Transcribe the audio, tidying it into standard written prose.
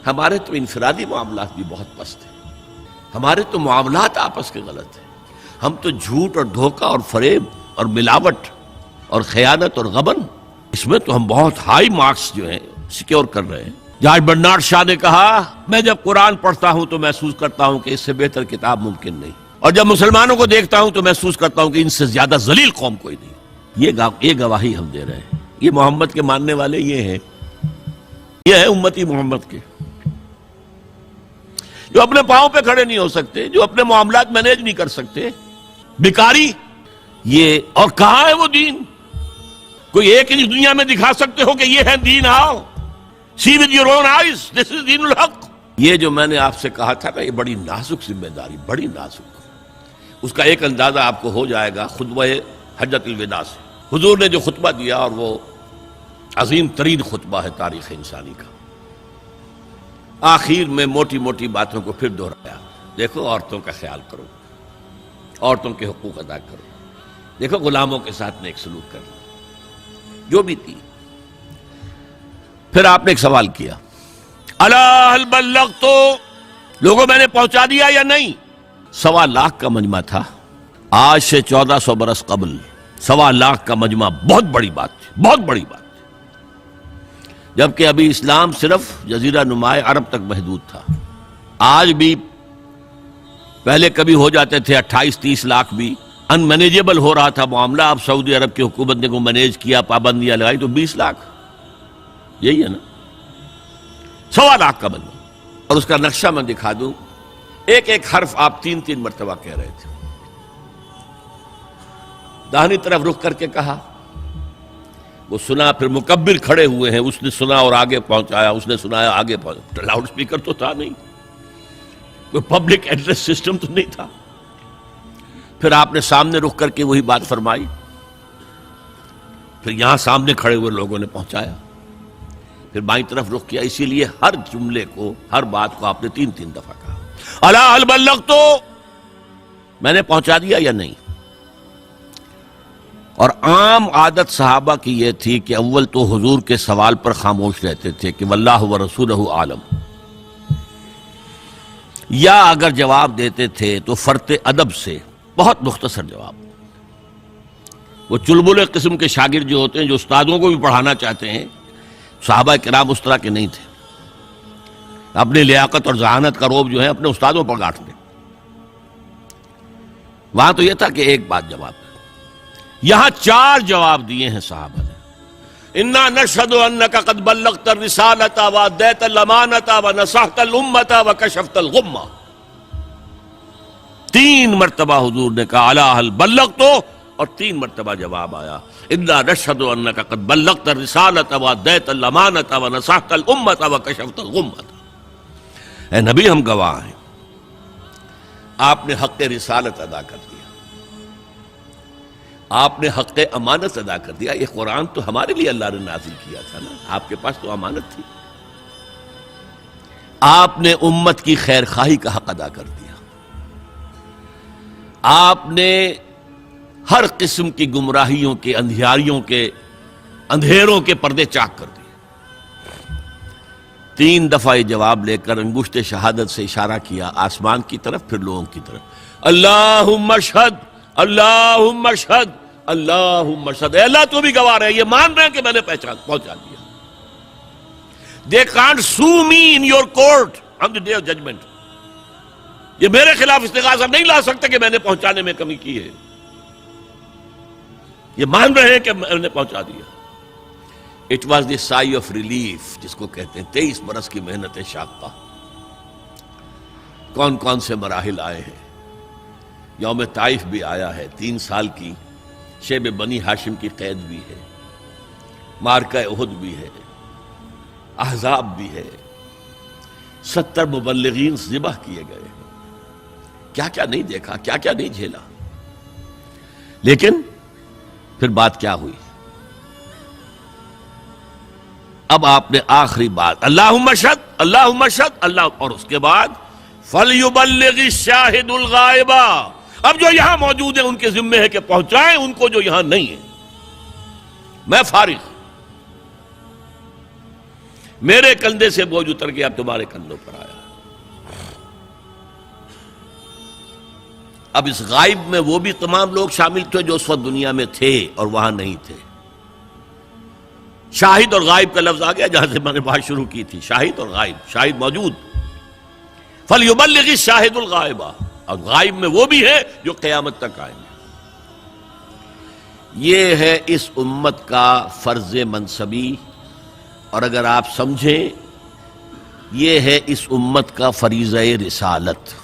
ہمارے تو انفرادی معاملات بھی بہت پست ہیں، ہمارے تو معاملات آپس کے غلط ہیں، ہم تو جھوٹ اور دھوکہ اور فریب اور ملاوٹ اور خیانت اور غبن، اس میں تو ہم بہت ہائی مارکس جو ہیں سیکیور کر رہے ہیں۔ جارج برنارڈ شاہ نے کہا، میں جب قرآن پڑھتا ہوں تو محسوس کرتا ہوں کہ اس سے بہتر کتاب ممکن نہیں، اور جب مسلمانوں کو دیکھتا ہوں تو محسوس کرتا ہوں کہ ان سے زیادہ ذلیل قوم کوئی نہیں۔ یہ گواہی ہم دے رہے ہیں، یہ محمد کے ماننے والے یہ ہیں، یہ ہے امتی محمد کے، جو اپنے پاؤں پہ کھڑے نہیں ہو سکتے، جو اپنے معاملات مینیج نہیں کر سکتے، بیکاری۔ یہ اور کہاں ہے وہ دین؟ کوئی ایک ہی دنیا میں دکھا سکتے ہو کہ یہ ہے دین؟ آؤ see with your own eyes, this is دین الحق۔ یہ جو میں نے آپ سے کہا تھا نا، یہ بڑی نازک ذمہ داری، بڑی نازک، اس کا ایک اندازہ آپ کو ہو جائے گا خطبہ حجۃ الوداع سے۔ حضور نے جو خطبہ دیا، اور وہ عظیم ترین خطبہ ہے تاریخ انسانی کا، آخر میں موٹی موٹی باتوں کو پھر دہرایا۔ دیکھو عورتوں کا خیال کرو، عورتوں کے حقوق ادا کرو، دیکھو غلاموں کے ساتھ نیک سلوک کرو، جو بھی تھی۔ پھر آپ نے ایک سوال کیا، الا هل بلغت، لوگوں میں نے پہنچا دیا یا نہیں؟ 1.25 لاکھ کا مجمع تھا، آج سے 1400 برس قبل 1.25 لاکھ کا مجمع بہت بڑی بات تھی، بہت بڑی بات تھی، جبکہ ابھی اسلام صرف جزیرہ نما عرب تک محدود تھا۔ آج بھی پہلے کبھی ہو جاتے تھے 28-30 لاکھ بھی، ان مینیجیبل ہو رہا تھا معاملہ۔ اب سعودی عرب کی حکومت نے کو مینیج کیا، پابندیاں لگائی تو 20 لاکھ، یہی ہے نا 1.25 لاکھ کا مجمع۔ اور اس کا نقشہ میں دکھا دوں، ایک ایک حرف آپ 3 مرتبہ کہہ رہے تھے۔ داہنی طرف رخ کر کے کہا، وہ سنا، پھر مکبر کھڑے ہوئے ہیں، اس نے سنا اور آگے پہنچایا، اس نے سنایا آگے پہنچایا۔ لاؤڈ سپیکر تو تھا نہیں، کوئی پبلک ایڈریس سسٹم تو نہیں تھا۔ پھر آپ نے سامنے رخ کر کے وہی بات فرمائی، پھر یہاں سامنے کھڑے ہوئے لوگوں نے پہنچایا، پھر بائیں طرف رخ کیا۔ اسی لیے ہر جملے کو، ہر بات کو آپ نے 3 دفعہ کہا، الا هل بلغت، میں نے پہنچا دیا یا نہیں؟ اور عام عادت صحابہ کی یہ تھی کہ اول تو حضور کے سوال پر خاموش رہتے تھے کہ واللہ ورسولہ عالم، یا اگر جواب دیتے تھے تو فرط ادب سے بہت مختصر جواب۔ وہ چلبلے قسم کے شاگرد جو ہوتے ہیں، جو استادوں کو بھی پڑھانا چاہتے ہیں، صحابہ کرام اس طرح کے نہیں تھے، اپنی لیاقت اور ذہانت کا روب جو ہے اپنے استادوں پر گاٹھ دیں۔ وہاں تو یہ تھا کہ ایک بات جواب، یہاں 4 جواب دیے ہیں صحابہ نے۔ انا نشہد انک قد بلغت الرسالۃ وادیت الامانۃ ونصحت الامۃ وکشفت الغمۃ۔ 3 مرتبہ حضور نے کہا الا هل بلغت، اور 3 مرتبہ جواب آیا انا نشہد انک قد بلغت الرسالۃ وادیت الامانۃ ونصحت الامۃ وکشفت الغمۃ۔ اے نبی، ہم گواہ ہیں، آپ نے حق رسالت ادا کر دیا، آپ نے حق امانت ادا کر دیا۔ یہ قرآن تو ہمارے لیے اللہ نے نازل کیا تھا نا، آپ کے پاس تو امانت تھی۔ آپ نے امت کی خیر خواہی کا حق ادا کر دیا، آپ نے ہر قسم کی گمراہیوں کے، اندھیاریوں کے، اندھیروں کے پردے چاک کر دیے۔ 3 دفعہ یہ جواب لے کر انگشت شہادت سے اشارہ کیا آسمان کی طرف، پھر لوگوں کی طرف، اللہم اشہد، اللہم اشہد، اللہم اشہد۔ اے اللہ تو بھی گواہ رہے، یہ مان رہے ہیں کہ میں نے پہنچا دیا۔ They can't sue me in your court on the day of judgment۔ یہ میرے خلاف استغاثہ نہیں لا سکتے کہ میں نے پہنچانے میں کمی کی ہے، یہ مان رہے ہیں کہ میں نے پہنچا دیا۔ It was the sigh of relief جس کو کہتے ہیں 23 برس کی محنت شاقہ۔ کون کون سے مراحل آئے ہیں، یوم طائف بھی آیا ہے، 3 سال کی شیب بنی ہاشم کی قید بھی ہے، معرکہ احد بھی ہے، احزاب بھی ہے، 70 مبلغین ذبح کیے گئے ہیں، کیا کیا نہیں دیکھا، کیا کیا نہیں جھیلا۔ لیکن پھر بات کیا ہوئی؟ اب آپ نے آخری بات اللہم اشہد، اللہم اشہد، اللہ، اور اس کے بعد فَلْيُبَلِّغِ الشَّاهِدُ الْغَائِبَ، اب جو یہاں موجود ہیں ان کے ذمے ہے کہ پہنچائیں ان کو جو یہاں نہیں ہے، میں فارغ۔ میرے کندھے سے بوجھ اتر گیا، اب تمہارے کندھوں پر آیا۔ اب اس غائب میں وہ بھی تمام لوگ شامل تھے جو اس وقت دنیا میں تھے اور وہاں نہیں تھے۔ شاہد اور غائب کا لفظ آ گیا جہاں سے میں نے بات شروع کی تھی، شاہد اور غائب، شاہد موجود، فَلْيُبَلِّغِ الشَّاهِدُ الْغَائِبَ، اور غائب میں وہ بھی ہے جو قیامت تک آئیں گے۔ یہ ہے اس امت کا فرض منصبی، اور اگر آپ سمجھیں یہ ہے اس امت کا فریضہ رسالت۔